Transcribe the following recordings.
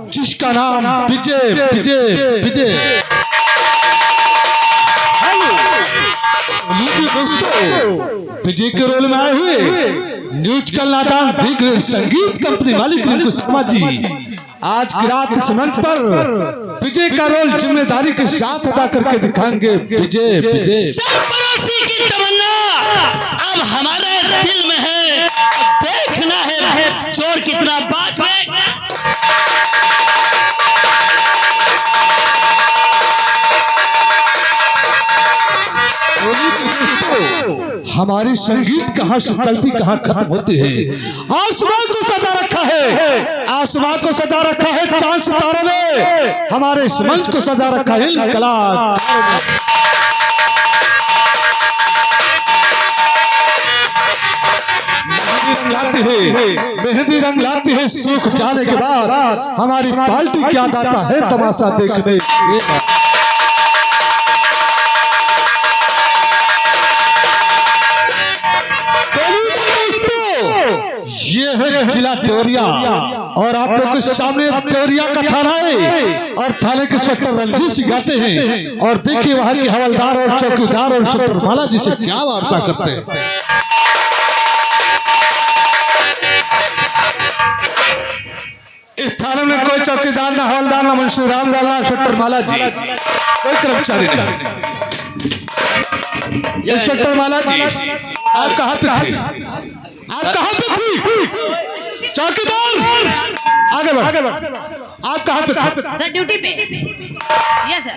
जिसका नाम विजय विजय विजय। दोस्तों, विजय के रोल में आए हुए न्यूज कलनादान दिग्गज संगीत कंपनी मालिक रिंकू शर्मा जी आज की रात इस मंच पर विजय का रोल जिम्मेदारी के साथ अदा करके दिखाएंगे। विजय विजय सरपरोशी की तमन्ना अब हमारे दिल में है, देखना है जोर कितना बात है। हमारी संगीत कहाँ से चलती कहाँ खत्म होती है। आसमान को सजा रखा है, आसमान को सजा रखा है चांद सितारों ने, हमारे इस मंच को सजा रखा है इन कलाकारों ने। मेहंदी रंग लाती है सूख जाने के बाद, हमारी पार्टी क्या आता है तमाशा देखने। ये है जिला देवरिया और आप लोग के सामने देवरिया का थाना है और थाने के इंस्पेक्टर रणजीत सिंह गाते हैं और देखिए वहां के हवलदार और चौकीदार और इंस्पेक्टर माला जी से क्या वार्ता करते हैं। इस थाने में कोई चौकीदार ना हवलदार ना मुंशी रामलाल ना इंस्पेक्टर माला जी, कोई कर्मचारी नहीं। इंस्पेक्टर माला जी आप कहाँ पे थे, आप कहाँ पे थी? चौकीदार आगे बढ़, आप कहाँ पे थे? सर ड्यूटी पे। Yes sir.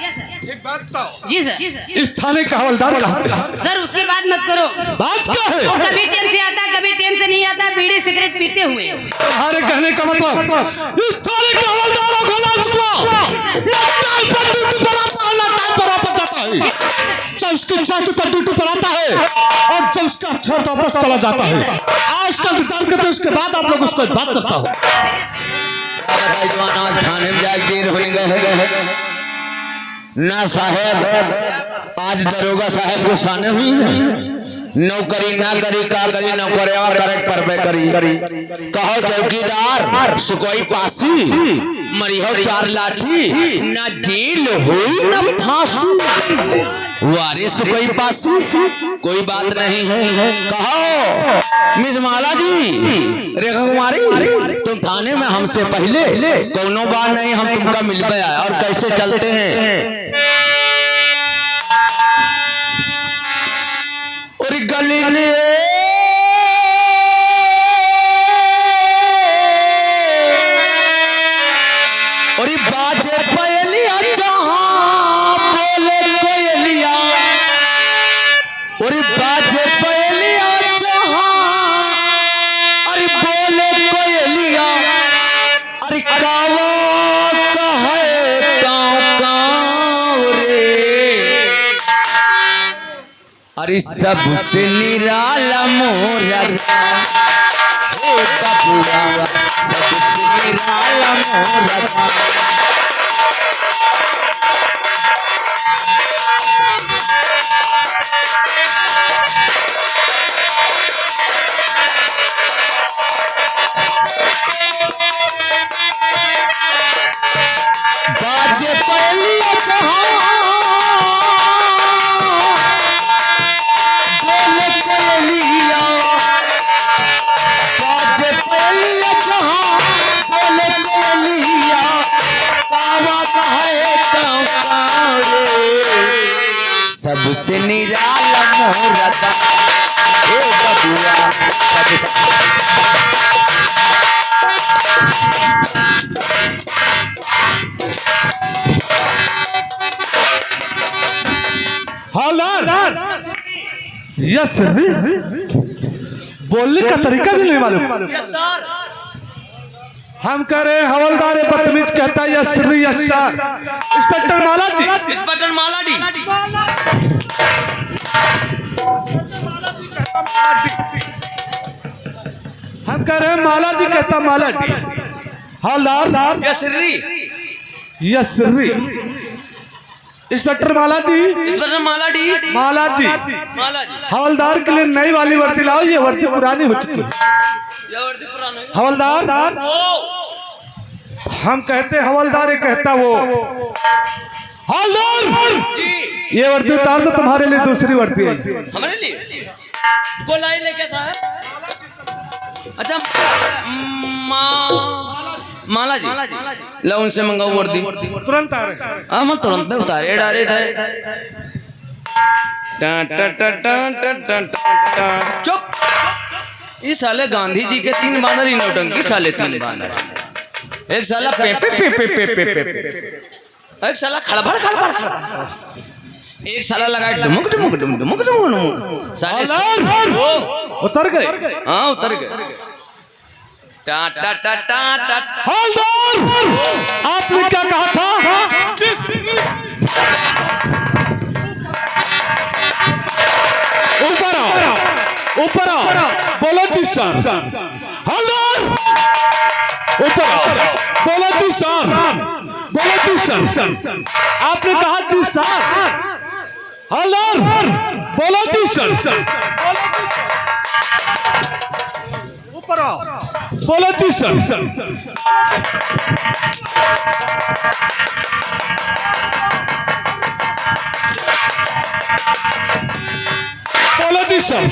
एक बात बताओ। जी सर। इस थाने का हवलदार कहाँ पे? सर उसकी बात मत करो। बात क्या है? वो कभी टेम से आता है कभी टेम से नहीं आता, बीड़ी सिगरेट पीते हुए। तुम्हारे कहने का मतलब इस थाने का हवलदार और घोला चुका टाइम पर ड्यूटी पर आता है, टाइम पर वापस जाता है, जब उसकी छत पर ड्यूटी पर आता है और जब उसका छत वापस चला जाता है। आज कल इंतजार करते हैं, उसके बाद आप लोग उसको बात करता हो। आज थाने में जाके देर होने गए ना साहब, आज दरोगा साहब को साने हुई नौकरी ना करी का करी नौकरी करेक्ट पर करी। कहो चौकीदार सुकोई पासी मरी हो चार लाठी ना जेल हुई ना फांसी। वारे सुकोई पासी कोई बात नहीं है। कहो मिस माला जी रेखा कुमारी तुम थाने में हमसे पहले कोनो बात नहीं, हम तुमका मिल पाया और कैसे चलते हैं। और गली ने और बाजे पयलिया जहां बोले कोयलिया, और बाजे पयलिया जहां अरे बोले कोयलिया, अरे कावा कहे काव काव रे, अरे सबसे निराला मोरा हे बबुआ, सबसे निराला मोरा। बाजे पहलिया जहां बोले कोयलिया, बाजे पहलिया जहां बोले कोयलिया, कावा कहे काव काव रे, सबसे निराला मोरा हे बबुआ, सबसे हवलदार यस बोलने का तरीका भी नहीं मालूम। Yes sir. हम कह रहे हैं हवलदार बदतमीज कहता है यस सर। इंस्पेक्टर माला जी, इंस्पेक्टर माला डी हम कह रहे हैं माला जी कहता माला जी। हवलदार यस यस इंस्पेक्टर माला जी, इंस्पेक्टर माला डी माला जी माला जी। हवलदार के लिए नई वाली वर्दी लाओ, ये वर्दी पुरानी हो चुकी है। ये वर्दी पुरानी है। हवलदार हम कहते हवलदार, ये कहता वो हवलदार। जी ये वर्दी उतार दो, तुम्हारे लिए दूसरी वर्दी है। हमारे लिए को लाई लेके साहब। अच्छा माला जी ला उनसे मंगाओ वर्दी। तुरंत आ रहे। हाँ मैं तुरंत उतारे डाले थे। चुप। इस साले गांधी जी के 3 बानर, ही नौटंकी साले 3 बानर। एक साला पे पे पे पे पे पे पे, एक साला खड़बड़ खड़बड़ खड़बड़, एक साला लगा डुमुक डुमुक डुमुक डुमुक डुमुक साले। उतर गए। हाँ उतर गए। टा टा टा टा टा। हवलदार, आपने क्या कहा था? ऊपर आओ, ऊपर आओ, बोलो जी सर। हवलदार, ऊपर आओ, बोलो जी सर, बोलो जी सर। आपने कहा जी सर। हवलदार, बोलो जी सर। ऊपर आओ, बोलो जी सर। बोलो जी सर।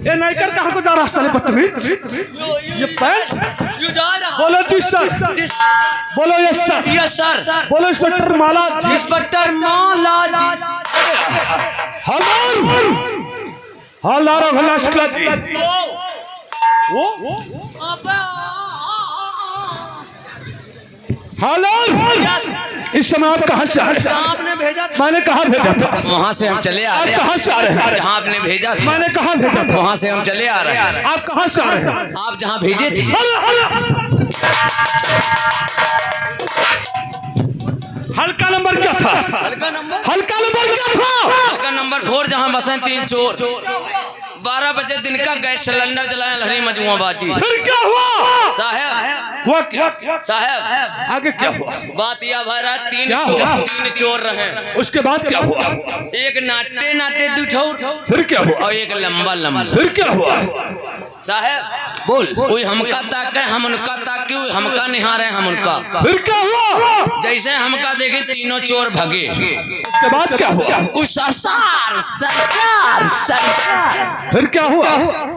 ये नाइकर कहाँ को जा रहा साले बदतमीज? ये पैंट। बोलो जी सर। बोलो यस सर। Yes sir. बोलो इंस्पेक्टर माला जी। इंस्पेक्टर माला जी। हवलदार, हवलदार अभिलाषला जी। वो हवलदार, इस समय आप कहाँ से आ रहे हैं? आपने भेजा था। मैंने कहाँ भेजा था? वहाँ से हम चले आ आप रहे कहाँ से आ रहे हैं? हैं। जहाँ आपने भेजा था। मैंने कहाँ भेजा था? वहाँ से हम चले आ रहे हैं। आप कहाँ से आ रहे हैं? आप जहाँ भेजे थे। हल्का नंबर क्या था? हल्का नंबर, हल्का नंबर क्या था? हल्का नंबर 4 जहाँ बसे 3 चोर। 12 बजे दिन का गैस सिलेंडर जलाए लहरी मजमुआ बाजी। फिर क्या हुआ? साहब हुआ क्या? साहब आगे क्या हुआ? बात यह भरा क्या हुआ? 3 चोर रहे। उसके बाद क्या हुआ? एक नाटे नाटे 2 ठौर फिर क्या हुआ? और एक लंबा लंबा। फिर क्या हुआ? साहब बोल। कोई हमका ताके हम उनका ताके, हमका निहारे हम उनका। फिर क्या हुआ? जैसे हमका देखे तीनों चोर भगे। उसके बाद क्या हुआ? उस सरसार सरसार सरसार। फिर क्या हुआ?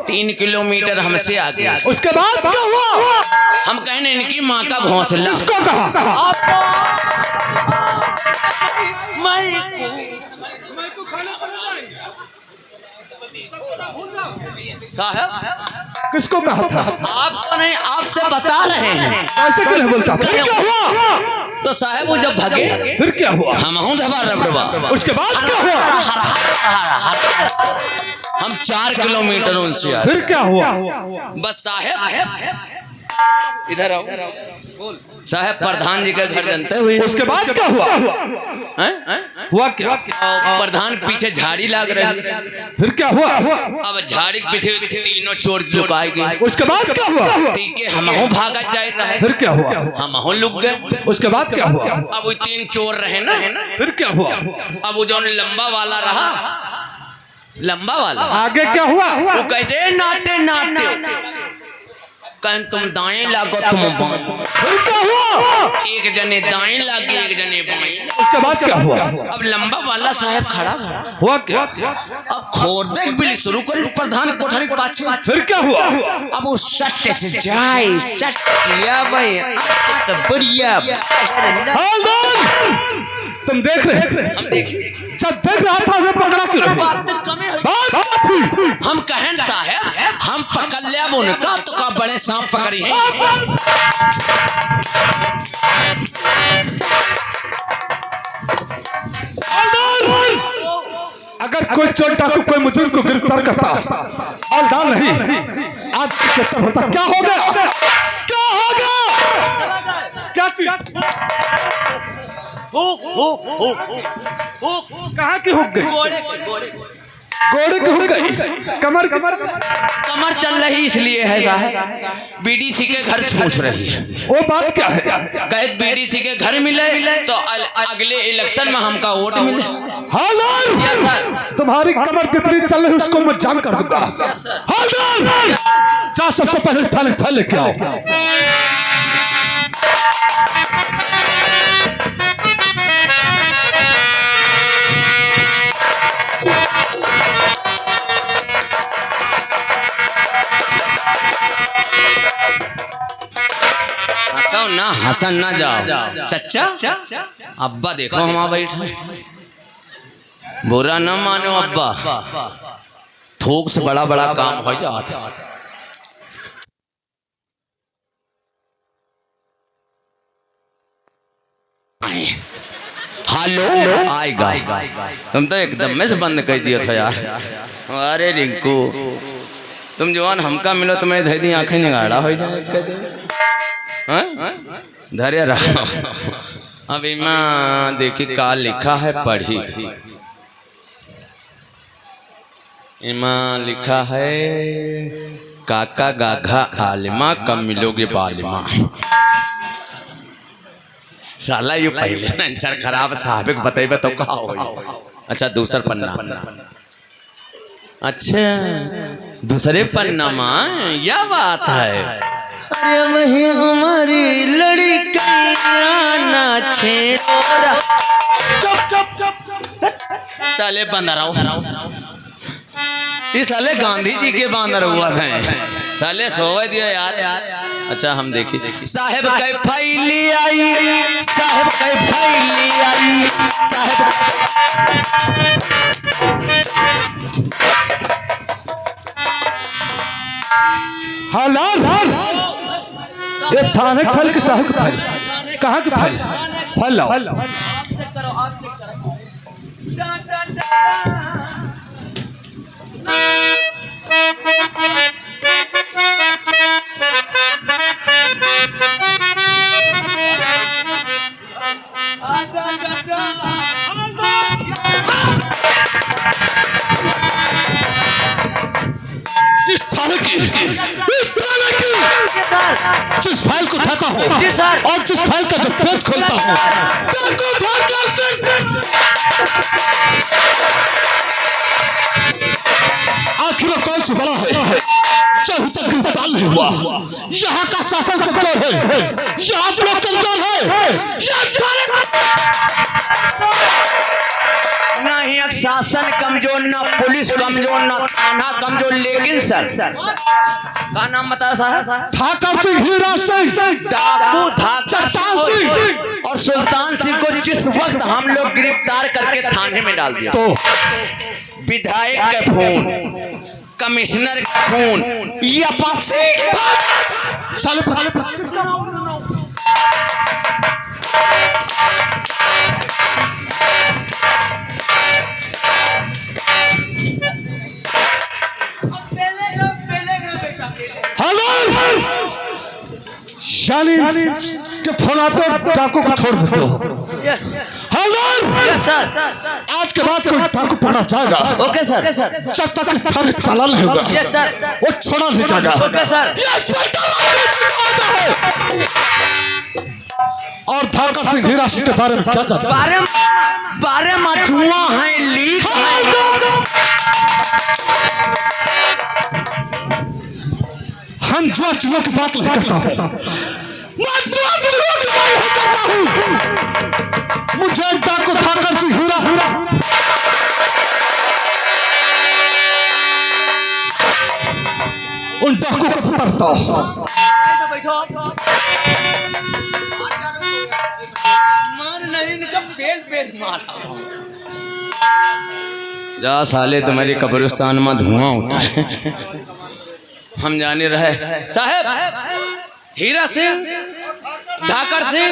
3 किलोमीटर हमसे आगे। उसके बाद क्या हुआ? हम कहने इनकी माँ का घोंसला। किसको कहा? साहब किसको कहा था? आपको नहीं, आपसे बता रहे हैं। ऐसे क्यों नहीं बोलता? फिर क्या हुआ? तो साहब वो जब भगे फिर क्या हुआ? हम हूँ धबा रबड़वा। उसके बाद क्या हुआ? हम 4 किलोमीटर उनसे आगे। फिर क्या हुआ? बस साहब इधर आओ। साहब प्रधान जी के घर जनते हुए। उसके बाद क्या हुआ? हुआ क्या? और प्रधान पीछे झाड़ी लाग रही। फिर क्या हुआ? अब झाड़ी के पीछे तीनों चोर लुकाए गए। उसके बाद क्या हुआ? तीके हमहू भागा जा रहे। फिर क्या हुआ? हमहू लुक गए। उसके बाद क्या हुआ? अब वो 3 चोर रहे ना। फिर क्या हुआ? अब वो जो लंबा वाला रहा, लंबा वाला आगे क्या हुआ? वो कैसे नाटे नाटे कहें तुम दाएं लागो तुम बाएं। फिर क्या हुआ? एक जने दाएं लागे एक जने बाएं। उसके बाद क्या हुआ? अब लंबा वाला साहब खड़ा था। हुआ क्या? अब खोदे बिल शुरू कर प्रधान कोठरी पाछे। फिर क्या हुआ? अब वो सट्टे से जाए सट्टिया भाई बढ़िया। हवलदार, तुम देख रहे थे? हम देखिए जब देख रहा था हमें पकड़ा क्यों नहीं? बात कमे हुई। बात क्या थी? हम कहें साहब हम पकड़ लिया उनका तो का बड़े सांप पकड़ी है। अगर कोई चोर डाकू कोई मुजरिम को गिरफ्तार करता, हवलदार नहीं आज गिरफ्तार होता, क्या हो गया? क्या हो गया? क्या चीज? कहाँ की हुक गई? घोड़े की हुक गई, कमर कमर चल रही इसलिए है साहब। बीडीसी के घर पूछ रही है। वो बात क्या है? कहे बीडीसी के घर मिले तो अगले इलेक्शन में हमका वोट मिले। Halar yes sir. तुम्हारी कमर जितनी चल रही उसको मैं जाम कर दूंगा। Yes sir. हालार जा सबसे पहले थाने फैल लेके आओ। हंसो ना, हसन ना जाओ चच्चा। अब्बा देखो हम बैठे, बुरा न मानो अब्बा, थोक से बड़ा बड़ा काम हो जाता। हेलो आएगा, तुम तो एकदम में से बंद कर दिया था यार। अरे रिंकू तुम जवान हमका मिलो तो मैं धैर्य आंखें निगाड़ा हो जाए। धैर्य रहो। अभी माँ देखी का लिखा है पढ़ी। इमा लिखा है काका गाघा आलिमा कब मिलोगे बालिमा। साला ये पहले नंचर खराब साहब बताइए तो कहा हो। अच्छा दूसरा पन्ना। अच्छा दूसरे पन्ना माँ यह बात है। अरे वही हमारी लड़कियां ना छेड़ो। साले बंदर आओ। ये साले गांधी जी के बांदर हुआ है। साले सोए दिया यार। अच्छा हम देखिए साहेब कई फैली आई, साहेब कई फैली आई, साहेब हालार ये थाने फैल के साहब के फैल कहाँ के फैल फैल लाओ। इस थाने की जिस फाइल को उठाता हूँ जी सर, और जिस फाइल का जो पेज खोलता हूँ आखिर वो कौन सी बड़ा है जो तक गिरफ्तार नहीं हुआ। यहाँ का शासन कमजोर है, यहाँ लोग कमजोर है। ना ही शासन कमजोर, ना पुलिस कमजोर, ना थाना कमजोर, लेकिन सर का नाम बताया साहब? ठाकर सिंह, हीरा सिंह, डाकू धाकर सिंह और सुल्तान सिंह को जिस वक्त हम लोग गिरफ्तार करके थाने में डाल दिया तो विधायक के फोन, कमिश्नर का फोन, या साले यानी के फोन आते डाकू को छोड़ देते हो। सर आज के बाद कोई डाकू पकड़ा जाएगा ओके सर, जब तक थाने चला नहीं होगा यस सर, वो छोड़ा नहीं जाएगा ओके सर। और ठाकर सिंह हीरा सिंह के बारे में क्या जानते हैं? बारे में धुआं है, लीक है। हम जुआ चुआ की बात नहीं करता हूँ, मैं जुआ चुआ की बात नहीं करता हूँ। मुझे डाकू ठाकर सिंह हीरा उन डाकू को पकड़ता हूँ। जा साले तुम्हारी कब्रिस्तान में धुआं उठा है। हम जाने रहे साहब हीरा सिंह, ठाकर सिंह,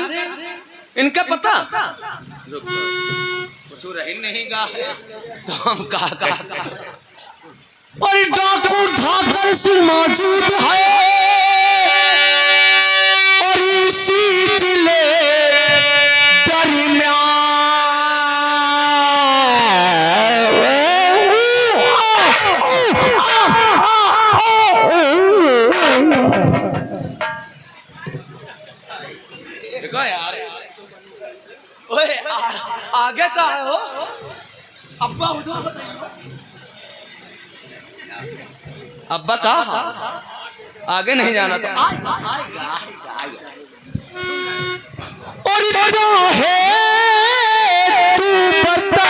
इनका पता कुछ रही नहीं गा तो हम कहा करते। और डाकू ठाकर सिंह मौजूद है और इसी जिले दरमियान अब्बा का आगे नहीं जाना तो और चाहे तू बता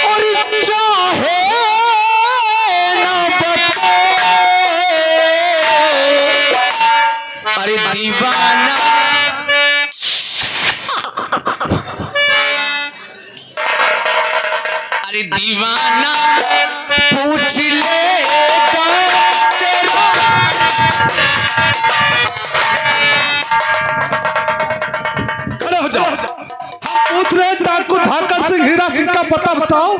और चाहे ना बता अरे दीवाना अरे दीवाना पूछ लेगा तेरा खड़े हो जाओ। हम पूछ रहे हैं डाकू धाकर सिंह हीरा सिंह का पता बताओ।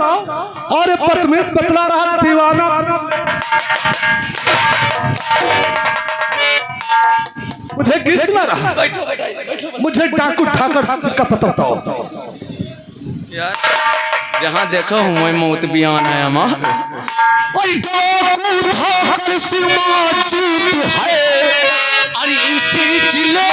और ये पतमीत बतला रहा दीवाना। मुझे किस ना रहा। मुझे डाकू ठाकर सिंह का पता बताओ। यार जहाँ देखो हूँ मैं मौत बयान है अमा और डाकू ठाकर सिंह मौजूद है। अरे इसी जिले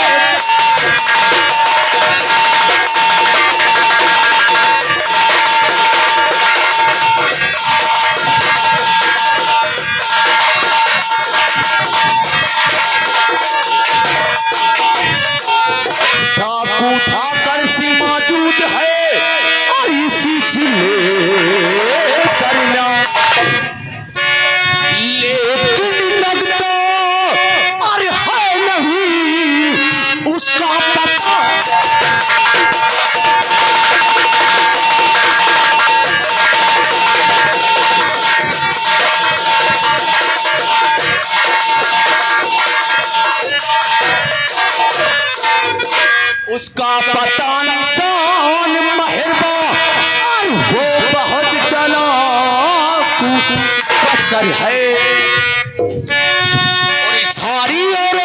डाकू ठाकर सिंह मौजूद है और इसी जिले करना लेकिन लगता अरे है नहीं उसका पता उसका पता निशान मेहरबा और वो बहुत चालाक बसर है और झाड़ी और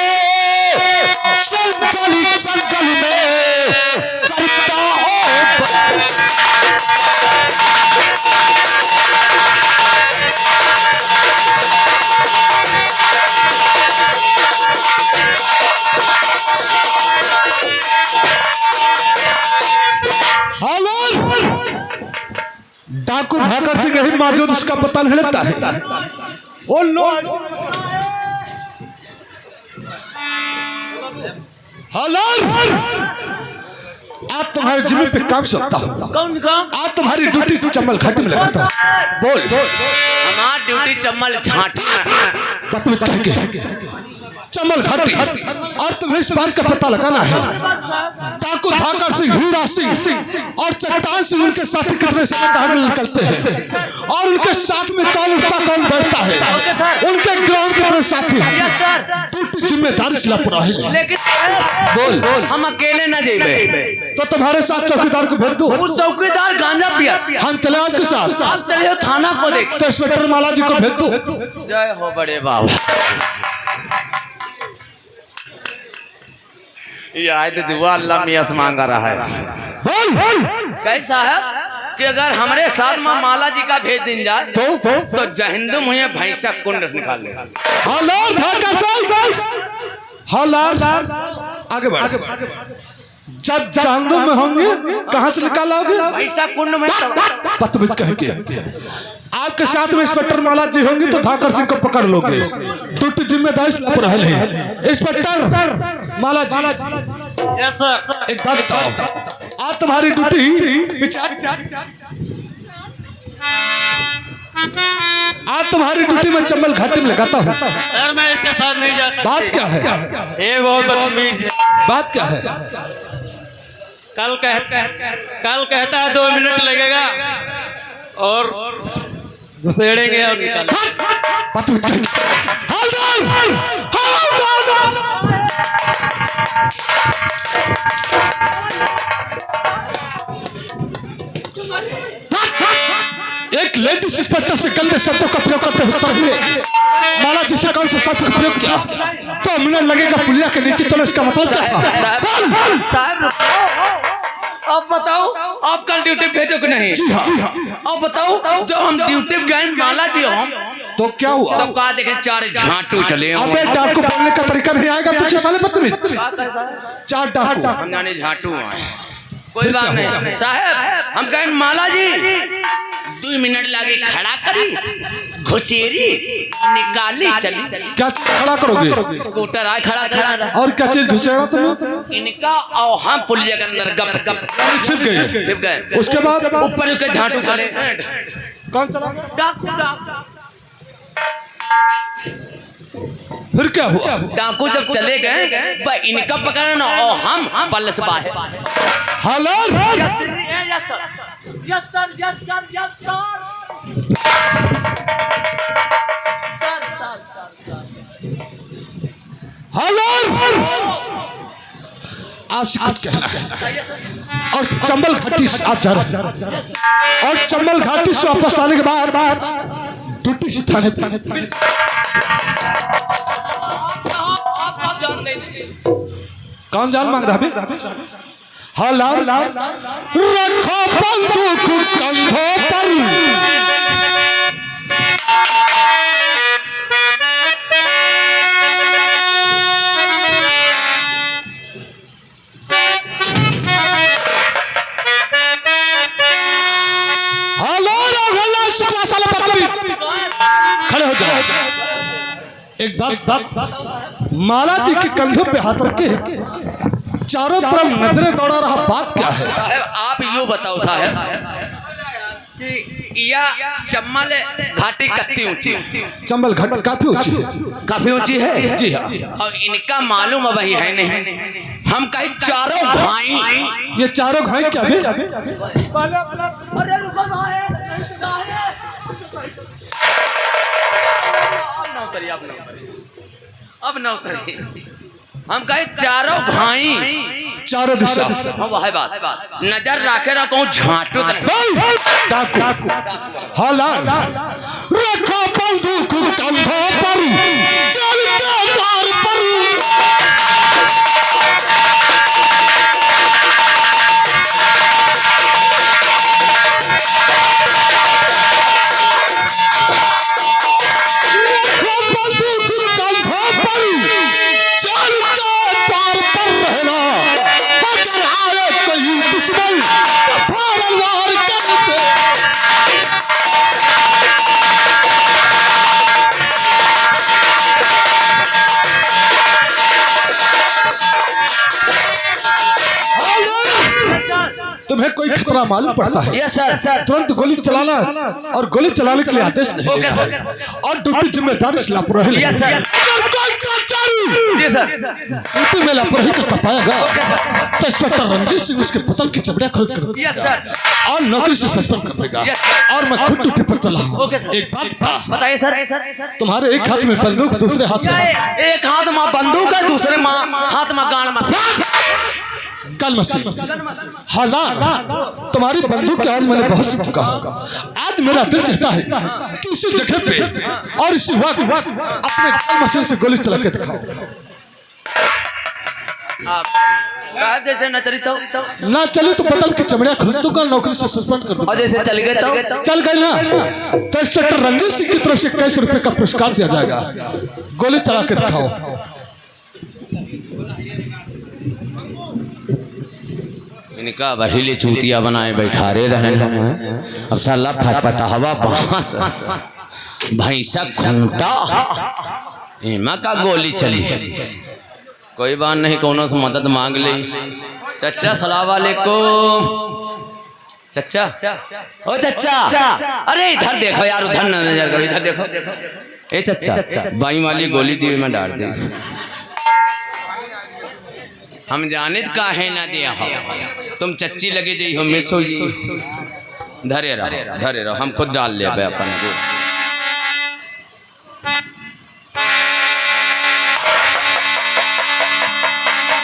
जंगल में करता हो डाकू भाकर सिंह यही मौजूद उसका पता नहीं लगता है। वो लोग आज तुम्हारे जिम्मे पे काम सकता हूँ। कौन काम आज तुम्हारी ड्यूटी चम्बल घाटी में लगाता हूँ। बोल हमार ड्यूटी चम्मल झांटी में बतमीज कहेंगे चम्बल घाटी और तुम्हें इस बात का पता लगाना है डाकू धाकर सिंह हीरा सिंह और चट्टान सिंह उनके साथ कितने समय कहाँ निकलते हैं और उनके साथ में कौन उठता कौन बैठता है। उनके ग्राउंड कितने साथी हैं। टूटी जिम्मेदारी से लापरवाह है। लेकिन बोल हम अकेले न जेबे तो तुम्हारे साथ चौकीदार को भेज दो। उस चौकीदार गांजा पिया हम चले आपके साथ। आप चले हो थाना को देख तो इंस्पेक्टर माला जी को भेज दो। जय हो बड़े बाबा ये आए तो दुआ अल्लाह मियास मांगा रहा है। बोल कैसा है कि अगर हमारे साथ में माला जी का भेज दिन जाए तो जहिंदुम हुए भैंसा कुंड से निकाल ले। हालार धाकर सिंह हालार आगे बढ़। जब चांदों में होंगे कहाँ से निकालोगे। भैंसा कुंड में बदतमीज कहेंगे। आपके साथ में इंस्पेक्टर माला जी होंगे तो धाकर सिंह को पकड़ लोगे। टूटी जिम्मेदारी से लापरवाह है। इंस्पेक्टर माला जी यस सर एक बात बताओ आज तुम्हारी ड्यूटी आज तुम्हारी ड्यूटी में चंबल घाटी में लगाता हूँ। सर मैं इसके साथ नहीं जा सकता। बात क्या है। ये बहुत बदतमीज है। बात क्या है। कल कहता है 2 मिनट लगेगा और घुसेड़ेंगे और निकाल। बदतमीज कहेंगे। हवलदार हवलदार एक लेडीज इंस्पेक्टर से गंदे शब्दों का प्रयोग करते हुए सबने माला जी से कौन से शब्द का प्रयोग किया तो हमें लगेगा पुलिया के नीचे। तो इसका मतलब क्या था। साहब अब बताओ आप कल ड्यूटी भेजो कि नहीं। जी हाँ अब बताओ जब हम ड्यूटी गए माला जी हम तो क्या हुआ। तो कहा देखे 4 झांटू चले अबे डाकू बोलने का तरीका नहीं आएगा तुझे साले बदतमीज। 4 डाकू हम जाने झाटू आए कोई बात नहीं साहब, हम कहें माला जी 2 मिनट लागे खड़ा करी, घुसेरी निकाली चली। क्या खड़ा करोगे? स्कूटर आए खड़ा खड़ा और क्या चीज घुसेड़ा तुम? इनका और हम पुलिया के अंदर गप छिप गए। छिप गए। उसके बाद ऊपर के झाटू चले। कौन चला? डाकू फिर क्या हुआ? डाकू जब चले गए इनका पकड़ना और हम पलस बाहे। Halar yes sir, yes sir, yes sir, yes sir. Halar आपसे कुछ कहना है। और चंबल घाटी से आप जा रहे हैं, और चंबल घाटी से वापस आने के बाद टूटी सी थाने पे कौन जान मांग रहा है? हालार रखो बंदूक कंधों पर, खड़े हो जाओ। एक बात, माला जी के कंधों पे हाथ रखे चारों तरफ नजरें दौड़ा रहा, बात क्या है? साहब आप यूँ बताओ साहब कि या चम्बल घाटी कितनी ऊंची? चंबल घाटी काफी ऊंची है। काफी ऊंची है जी हाँ। और इनका मालूम वही है नहीं, हम कहीं चारों घाई। ये चारों घाई क्या भी? अब नौकरी हम कहे चारों भाई, चारों दिशा। हाँ वह बात, नजर रखे ना कहूँ झाटू डाकू। हालार रखो बंदूक कंधों पर, चल के द्वार पर। तुम्हें कोई खतरा मालूम पड़ता है? Yes sir. तुरंत गोली चलाना, और गोली चलाने के लिए आदेश नहीं ओके सर। और ड्यूटी जिम्मेदारी से लापरवाही। Yes sir. जी सर। ड्यूटी में लापरवाही करता पाएगा तो इंस्पेक्टर रंजीत सिंह उसके पतल की चमड़ियां खरीद कर यस सर। और नौकरी से सस्पेंड कर देगा। और मैं खुद ड्यूटी पर चला हूँ। Okay sir. एक बात बताइए सर। तुम्हारे एक हाथ में बंदूक, दूसरे हाथ में एक हाथ में बंदूक है, दूसरे हाथ में गान मशीन। कल मशीन। हालार तुम्हारी बंदूक के आज मैंने बहुत सीख चुका हूँ। आज मेरा दिल चाहता है कि इसी जगह पे और इसी वक्त अपने कल मशीन से गोली चला के दिखाओ। साहब जैसे न चली तो ना चली तो बदल की चमड़ियां खरीद दूंगा, नौकरी से सस्पेंड कर दूंगा। और जैसे चल गए तो चल गए ना तो इंस्पेक्टर रंजीत सिंह की तरफ से 21 रुपए का पुरस्कार दिया जाएगा। गोली चला के दिखाओ। इनका वहीले चूतिया बनाए बैठा रहे रहन। अब साला फटफटा हवा बांस भैंसा खूंटा इमा का गोली चली। कोई बात नहीं, कोनो से मदद मांग ले। चचा सलाम वालेकुम। चचा ओ चचा, अरे इधर देखो यार, उधर न नजर करो, इधर देखो। ए चचा बाई वाली गोली दी मैं डाल दी। हम जानित काहे ना दिया हो, तुम चच्ची लगी दी हो मिस हो। धरे रहो हम खुद डाल ले अपन को।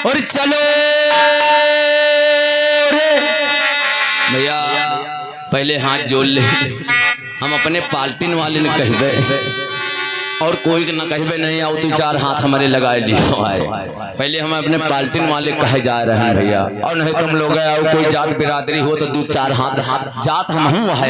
और चलो रे भैया, पहले हाथ जोड़ ले। हम अपने पाल्टिन वाले ने कहबे और कोई न कहबे नहीं आओ तू 4 हाथ हमारे लगाए लियो आए। पहले हम अपने पाल्टिन वाले कहे जा रहे हैं भैया, और नहीं तुम लोग आओ कोई जात बिरादरी हो तो 2-4 हाथ जात हम हूँ वहाँ।